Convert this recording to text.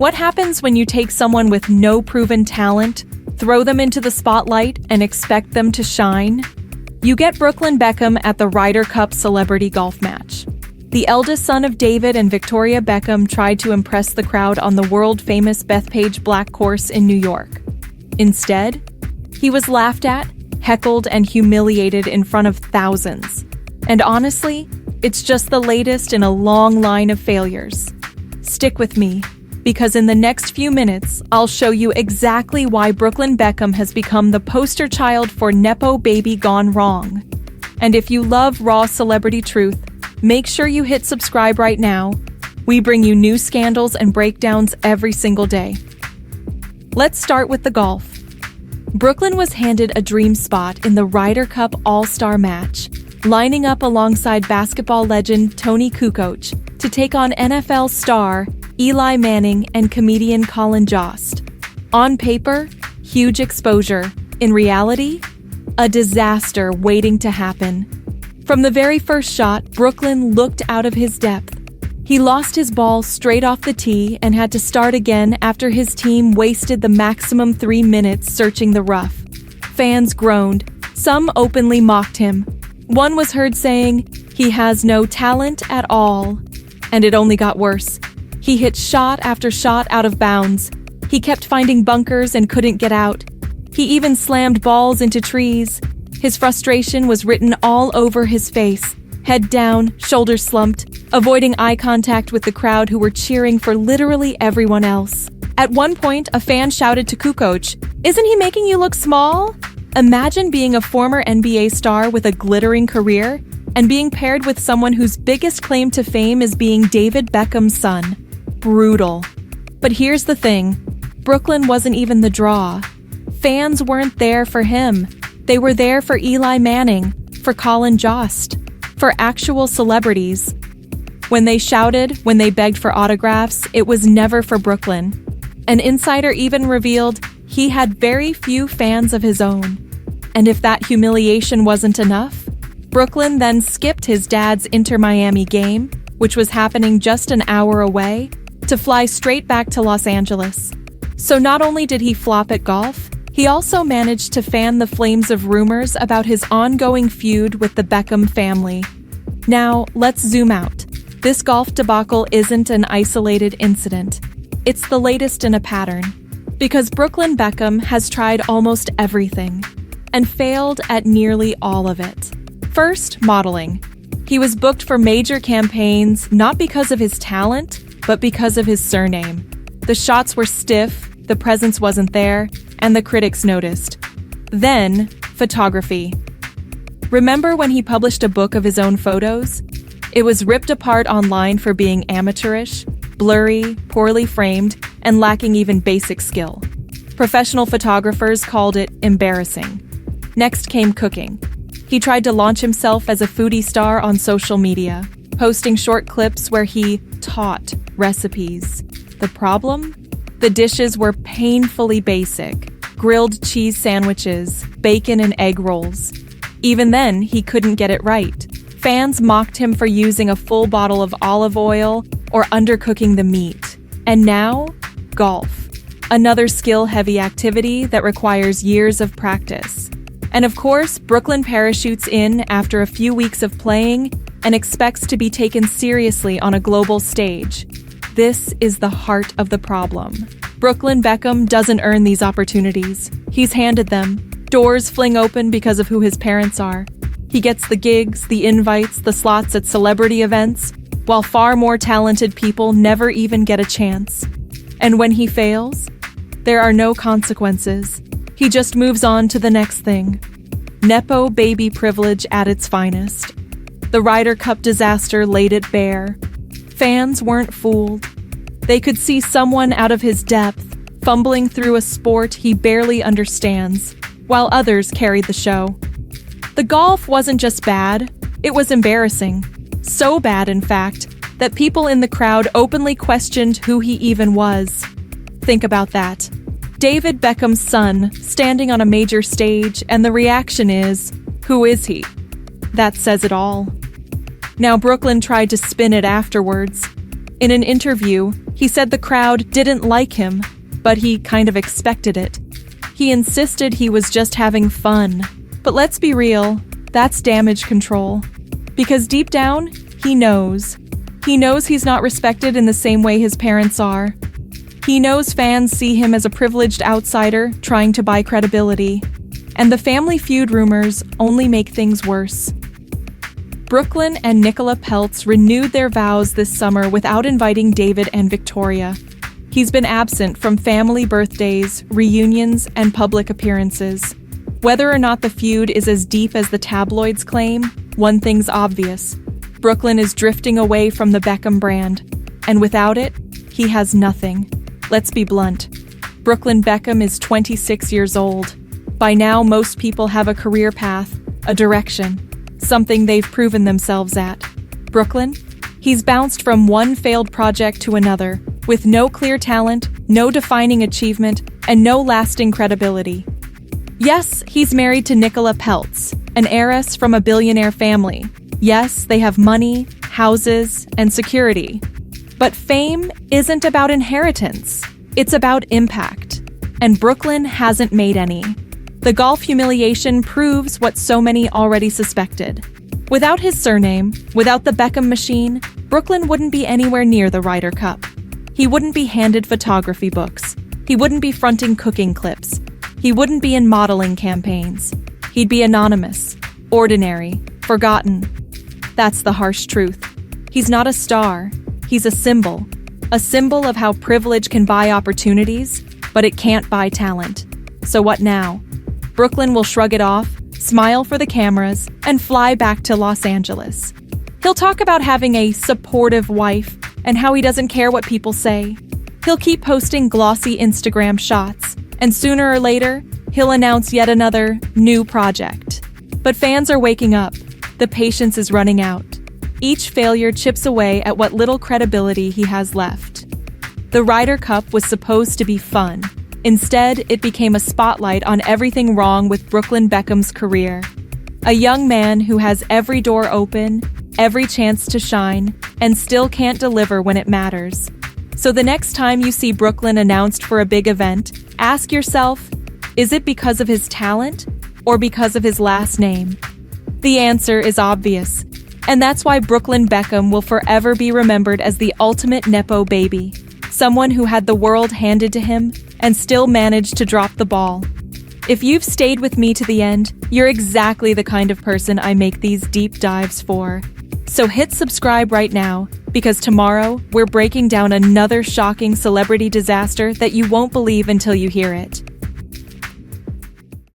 What happens when you take someone with no proven talent, throw them into the spotlight, and expect them to shine? You get Brooklyn Beckham at the Ryder Cup celebrity golf match. The eldest son of David and Victoria Beckham tried to impress the crowd on the world-famous Bethpage Black course in New York. Instead, he was laughed at, heckled, and humiliated in front of thousands. And honestly, it's just the latest in a long line of failures. Stick with me, because in the next few minutes, I'll show you exactly why Brooklyn Beckham has become the poster child for Nepo baby gone wrong. And if you love raw celebrity truth, make sure you hit subscribe right now. We bring you new scandals and breakdowns every single day. Let's start with the golf. Brooklyn was handed a dream spot in the Ryder Cup All-Star match, lining up alongside basketball legend Tony Kukoc to take on NFL star Eli Manning and comedian Colin Jost. On paper, huge exposure. In reality, a disaster waiting to happen. From the very first shot, Brooklyn looked out of his depth. He lost his ball straight off the tee and had to start again after his team wasted the maximum 3 minutes searching the rough. Fans groaned. Some openly mocked him. One was heard saying, "He has no talent at all." And it only got worse. He hit shot after shot out of bounds. He kept finding bunkers and couldn't get out. He even slammed balls into trees. His frustration was written all over his face. Head down, shoulders slumped, avoiding eye contact with the crowd who were cheering for literally everyone else. At one point, a fan shouted to Kukoc, "Isn't he making you look small?" Imagine being a former NBA star with a glittering career and being paired with someone whose biggest claim to fame is being David Beckham's son. Brutal. But here's the thing. Brooklyn wasn't even the draw. Fans weren't there for him. They were there for Eli Manning, for Colin Jost, for actual celebrities. When they shouted, when they begged for autographs, it was never for Brooklyn. An insider even revealed he had very few fans of his own. And if that humiliation wasn't enough, Brooklyn then skipped his dad's Inter-Miami game, which was happening just an hour away, to fly straight back to Los Angeles. So not only did he flop at golf, he also managed to fan the flames of rumors about his ongoing feud with the Beckham family. Now, let's zoom out. This golf debacle isn't an isolated incident. It's the latest in a pattern. Because Brooklyn Beckham has tried almost everything and failed at nearly all of it. First, modeling. He was booked for major campaigns not because of his talent, but because of his surname. The shots were stiff, the presence wasn't there, and the critics noticed. Then, photography. Remember when he published a book of his own photos? It was ripped apart online for being amateurish, blurry, poorly framed, and lacking even basic skill. Professional photographers called it embarrassing. Next came cooking. He tried to launch himself as a foodie star on social media, posting short clips where he taught recipes. The problem? The dishes were painfully basic. Grilled cheese sandwiches, bacon and egg rolls. Even then, he couldn't get it right. Fans mocked him for using a full bottle of olive oil or undercooking the meat. And now, golf. Another skill-heavy activity that requires years of practice. And of course, Brooklyn parachutes in after a few weeks of playing and expects to be taken seriously on a global stage. This is the heart of the problem. Brooklyn Beckham doesn't earn these opportunities. He's handed them. Doors fling open because of who his parents are. He gets the gigs, the invites, the slots at celebrity events, while far more talented people never even get a chance. And when he fails, there are no consequences. He just moves on to the next thing. Nepo baby privilege at its finest. The Ryder Cup disaster laid it bare. Fans weren't fooled. They could see someone out of his depth, fumbling through a sport he barely understands, while others carried the show. The golf wasn't just bad, it was embarrassing. So bad, in fact, that people in the crowd openly questioned who he even was. Think about that. David Beckham's son, standing on a major stage, and the reaction is, who is he? That says it all. Now, Brooklyn tried to spin it afterwards. In an interview, He said the crowd didn't like him, but he kind of expected it. He insisted he was just having fun. But let's be real, that's damage control. Because deep down, he knows. He knows he's not respected in the same way his parents are. He knows fans see him as a privileged outsider trying to buy credibility. And the family feud rumors only make things worse. Brooklyn and Nicola Peltz renewed their vows this summer without inviting David and Victoria. He's been absent from family birthdays, reunions, and public appearances. Whether or not the feud is as deep as the tabloids claim, one thing's obvious. Brooklyn is drifting away from the Beckham brand, and without it, he has nothing. Let's be blunt. Brooklyn Beckham is 26 years old. By now, most people have a career path, a direction, something they've proven themselves at. Brooklyn? He's bounced from one failed project to another, with no clear talent, no defining achievement, and no lasting credibility. Yes, he's married to Nicola Peltz, an heiress from a billionaire family. Yes, they have money, houses, and security. But fame isn't about inheritance. It's about impact. And Brooklyn hasn't made any. The golf humiliation proves what so many already suspected. Without his surname, without the Beckham machine, Brooklyn wouldn't be anywhere near the Ryder Cup. He wouldn't be handed photography books. He wouldn't be fronting cooking clips. He wouldn't be in modeling campaigns. He'd be anonymous, ordinary, forgotten. That's the harsh truth. He's not a star. He's a symbol of how privilege can buy opportunities, but it can't buy talent. So what now? Brooklyn will shrug it off, smile for the cameras, and fly back to Los Angeles. He'll talk about having a supportive wife and how he doesn't care what people say. He'll keep posting glossy Instagram shots, and sooner or later, he'll announce yet another new project. But fans are waking up. The patience is running out. Each failure chips away at what little credibility he has left. The Ryder Cup was supposed to be fun. Instead, it became a spotlight on everything wrong with Brooklyn Beckham's career. A young man who has every door open, every chance to shine, and still can't deliver when it matters. So the next time you see Brooklyn announced for a big event, ask yourself, is it because of his talent or because of his last name? The answer is obvious, and that's why Brooklyn Beckham will forever be remembered as the ultimate Nepo baby, someone who had the world handed to him and still managed to drop the ball. If you've stayed with me to the end, you're exactly the kind of person I make these deep dives for. So hit subscribe right now, because tomorrow we're breaking down another shocking celebrity disaster that you won't believe until you hear it.